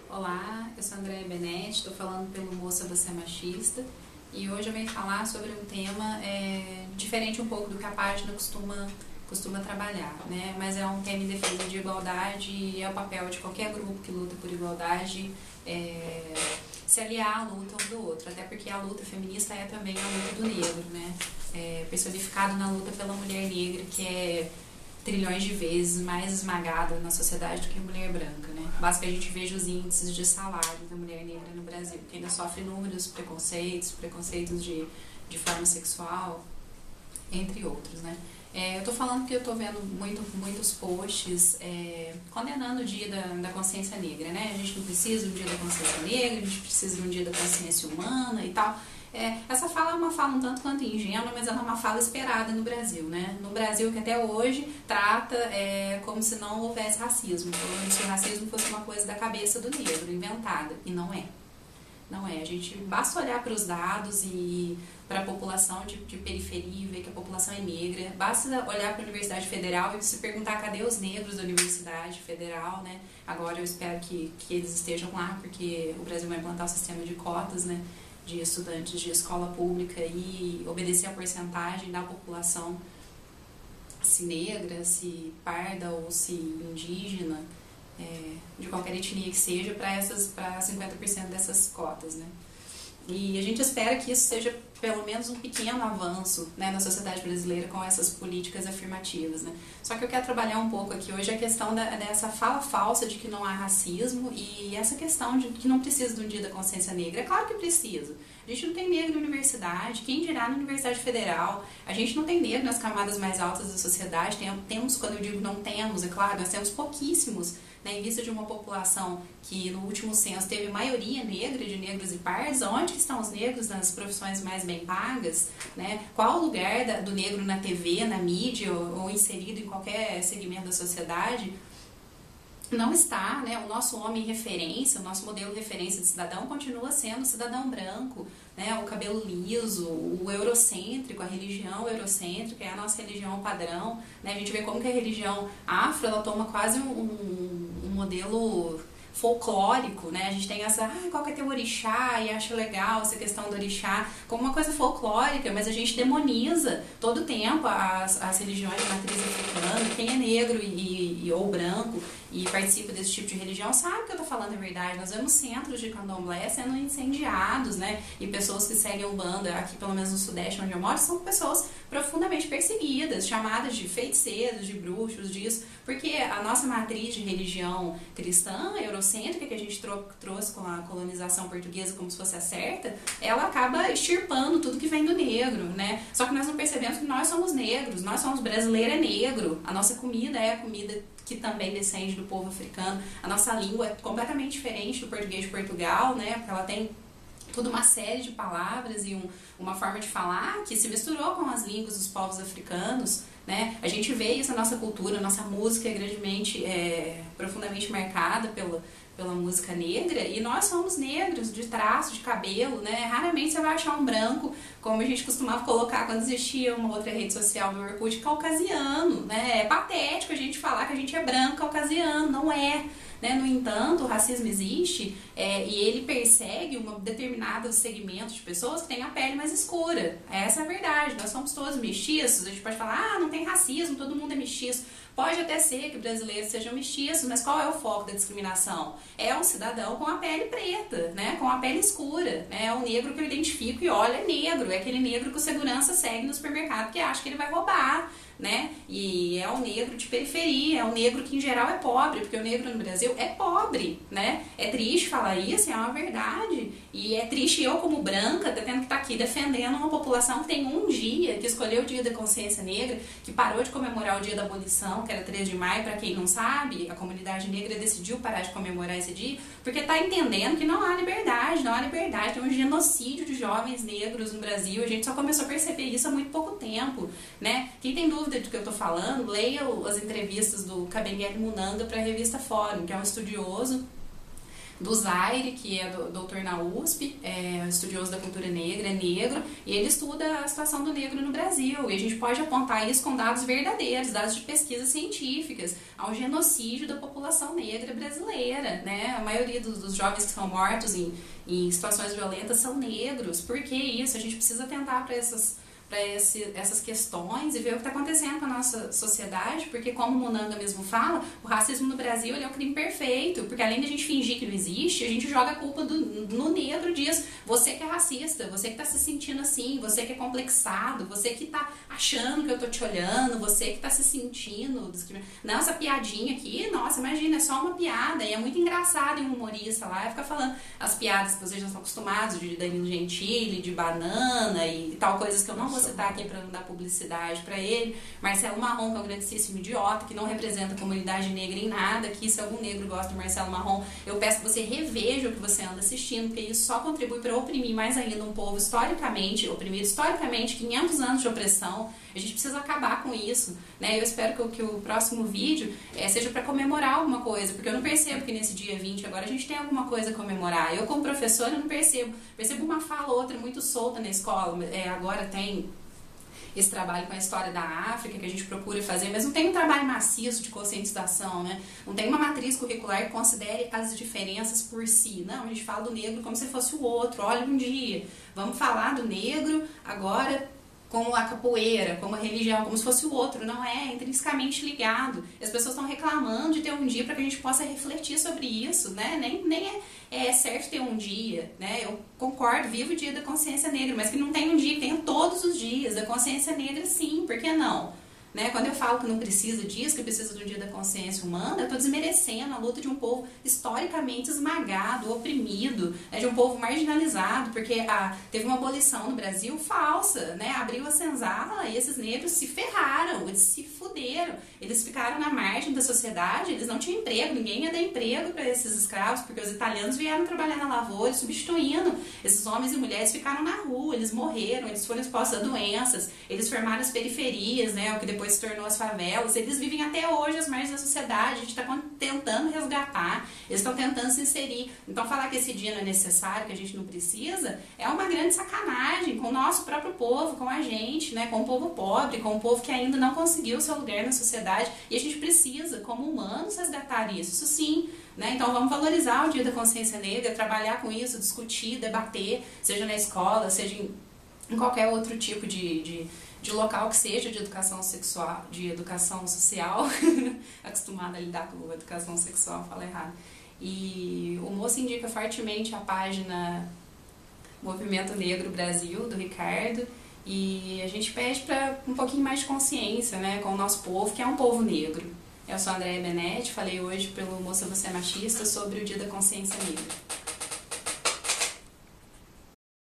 Olá, eu sou a Andréia Benetti, estou falando pelo Moça Você é Machista e hoje eu venho falar sobre um tema diferente um pouco do que a página costuma trabalhar, né? Mas é um tema em defesa de igualdade e é o papel de qualquer grupo que luta por igualdade se aliar à luta um do outro, até porque a luta feminista é também a luta do negro, né? Personificado na luta pela mulher negra, que é trilhões de vezes mais esmagada na sociedade do que a mulher branca, né? Basta que a gente veja os índices de salário da mulher negra no Brasil, que ainda sofre inúmeros preconceitos de forma sexual, entre outros, né? Eu tô falando que eu tô vendo muitos posts condenando o dia da consciência negra, né? A gente não precisa de um dia da consciência negra, a gente precisa de um dia da consciência humana e tal. Essa fala é uma fala um tanto quanto ingênua, mas ela é uma fala esperada no Brasil, né? No Brasil que até hoje trata como se não houvesse racismo, como se o racismo fosse uma coisa da cabeça do negro, inventada, e não é. Não é. A gente basta olhar para os dados e para a população de periferia e ver que a população é negra. Basta olhar para a Universidade Federal e se perguntar cadê os negros da Universidade Federal, né? Agora eu espero que eles estejam lá, porque o Brasil vai implantar o sistema de cotas, né? De estudantes de escola pública e obedecer a porcentagem da população, se negra, se parda ou se indígena, de qualquer etnia que seja, para 50% dessas cotas, né? E a gente espera que isso seja pelo menos um pequeno avanço, né, na sociedade brasileira com essas políticas afirmativas, né? Só que eu quero trabalhar um pouco aqui hoje a questão dessa fala falsa de que não há racismo e essa questão de que não precisa de um dia da consciência negra. É claro que precisa. A gente não tem negro na universidade, quem dirá na Universidade Federal. A gente não tem negro nas camadas mais altas da sociedade. Temos, quando eu digo não temos, é claro, nós temos pouquíssimos, né, em vista de uma população que no último censo teve maioria negra, de negros e pardos. Onde estão os negros nas profissões mais bem pagas, né? Qual o lugar do negro na TV, na mídia ou inserido em qualquer segmento da sociedade? Não está, né? O nosso homem referência, o nosso modelo referência de cidadão continua sendo o cidadão branco, né? O cabelo liso, o eurocêntrico, a religião eurocêntrica é a nossa religião padrão, né? A gente vê como que a religião afro, ela toma quase um modelo folclórico, né? A gente tem essa, qual que é teu orixá, e acha legal essa questão do orixá como uma coisa folclórica, mas a gente demoniza todo o tempo as religiões de matriz africana. Quem é negro ou branco e participa desse tipo de religião sabe que eu tô falando a verdade. Nós vemos centros de candomblé sendo incendiados, né? E pessoas que seguem Umbanda, aqui pelo menos no Sudeste onde eu moro, são pessoas profundamente perseguidas, chamadas de feiticeiros, de bruxos, disso, porque a nossa matriz de religião cristã, eurocêntrica, que a gente trouxe com a colonização portuguesa como se fosse a certa, ela acaba extirpando tudo que vem do negro, né? Só que nós não percebemos que nós somos negros, nós somos brasileiro, é negro, a nossa comida é a comida que também descende do povo africano, a nossa língua é completamente diferente do português de Portugal, né? Porque ela tem toda uma série de palavras e uma forma de falar que se misturou com as línguas dos povos africanos, né? A gente vê isso na nossa cultura, a nossa música é grandemente, profundamente marcada pela música negra, e nós somos negros, de traço, de cabelo, né? Raramente você vai achar um branco, como a gente costumava colocar quando existia uma outra rede social do Orkut, caucasiano, né? É patético a gente falar que a gente é branco caucasiano, não é. Né? No entanto, o racismo existe e ele persegue um determinado segmento de pessoas que têm a pele mais escura. Essa é a verdade. Nós somos todos mestiços. A gente pode falar, não tem racismo, todo mundo é mestiço. Pode até ser que brasileiros sejam mestiços, mas qual é o foco da discriminação? É um cidadão com a pele preta, né? Com a pele escura. Né? É o negro que eu identifico e olha, é negro. É aquele negro que o segurança segue no supermercado porque acha que ele vai roubar. Né? E é um negro de periferia, é um negro que em geral é pobre, porque o negro no Brasil é pobre, né? É triste falar isso, é uma verdade. E é triste eu, como branca, tendo que estar aqui defendendo uma população que tem um dia, que escolheu o dia da consciência negra, que parou de comemorar o dia da abolição, que era 3 de maio, para quem não sabe, a comunidade negra decidiu parar de comemorar esse dia, porque está entendendo que não há liberdade, tem um genocídio de jovens negros no Brasil, a gente só começou a perceber isso há muito pouco tempo, né? Quem tem dúvida do que eu estou falando, leia as entrevistas do Kabengele Munanga para a revista Fórum, que é um estudioso do Zaire, que é doutor na USP, é estudioso da cultura negra, é negro, e ele estuda a situação do negro no Brasil. E a gente pode apontar isso com dados verdadeiros, dados de pesquisas científicas, ao genocídio da população negra brasileira, né? A maioria dos jovens que são mortos em situações violentas são negros. Por que isso? A gente precisa atentar para essas questões e ver o que está acontecendo com a nossa sociedade, porque como o Munanga mesmo fala, o racismo no Brasil ele é um crime perfeito, porque além de a gente fingir que não existe, a gente joga a culpa no negro, diz você que é racista, você que está se sentindo assim, você que é complexado, você que está achando que eu tô te olhando, você que está se sentindo discriminado. Não, essa piadinha aqui, nossa, imagina, é só uma piada, e é muito engraçado em um humorista lá, ficar falando as piadas que vocês já estão acostumados, de Danilo Gentili, de banana e tal, coisas que eu não vou citar aqui para não dar publicidade para ele. Marcelo Marrom, que é um grandíssimo idiota, que não representa a comunidade negra em nada, que se algum negro gosta de Marcelo Marrom, eu peço que você reveja o que você anda assistindo, porque isso só contribui para oprimir mais ainda um povo historicamente oprimido, historicamente, 500 anos de opressão. A gente precisa acabar com isso, né? Eu espero que o próximo vídeo seja para comemorar alguma coisa, porque eu não percebo que nesse dia 20 agora a gente tem alguma coisa a comemorar. Eu, como professora, eu não percebo. Percebo uma fala ou outra muito solta na escola. Agora tem esse trabalho com a história da África que a gente procura fazer, mas não tem um trabalho maciço de conscientização, né? Não tem uma matriz curricular que considere as diferenças por si. Não, a gente fala do negro como se fosse o outro. Olha, um dia, vamos falar do negro agora como a capoeira, como a religião, como se fosse o outro. Não é intrinsecamente ligado. As pessoas estão reclamando de ter um dia para que a gente possa refletir sobre isso, né? Nem é certo ter um dia, né? Eu concordo, vivo o dia da consciência negra, mas que não tem um dia, que tenha todos os dias da consciência negra, sim, por que não? Né? Quando eu falo que não precisa disso, que precisa do dia da consciência humana, eu estou desmerecendo a luta de um povo historicamente esmagado, oprimido, né? De um povo marginalizado, porque teve uma abolição no Brasil falsa, né? Abriu a senzala e esses negros se ferraram, eles se fuderam, eles ficaram na margem da sociedade, eles não tinham emprego, ninguém ia dar emprego para esses escravos, porque os italianos vieram trabalhar na lavoura, substituindo. Esses homens e mulheres ficaram na rua, eles morreram, eles foram expostos a doenças, eles formaram as periferias, né? O que depois se tornou as favelas, eles vivem até hoje às margens da sociedade, a gente está tentando resgatar, eles estão tentando se inserir. Então falar que esse dia não é necessário, que a gente não precisa, é uma grande sacanagem com o nosso próprio povo, com a gente, né, com o povo pobre, com o povo que ainda não conseguiu seu lugar na sociedade, e a gente precisa, como humanos, resgatar isso sim. Né? Então vamos valorizar o Dia da Consciência Negra, trabalhar com isso, discutir, debater, seja na escola, seja em qualquer outro tipo de local que seja de educação sexual, de educação social, acostumada a lidar com a educação sexual, fala errado. E o moço indica fortemente a página Movimento Negro Brasil, do Ricardo, e a gente pede para um pouquinho mais de consciência, né, com o nosso povo, que é um povo negro. Eu sou a Andréia Benetti, falei hoje pelo Moça Você é Machista sobre o Dia da Consciência Negra.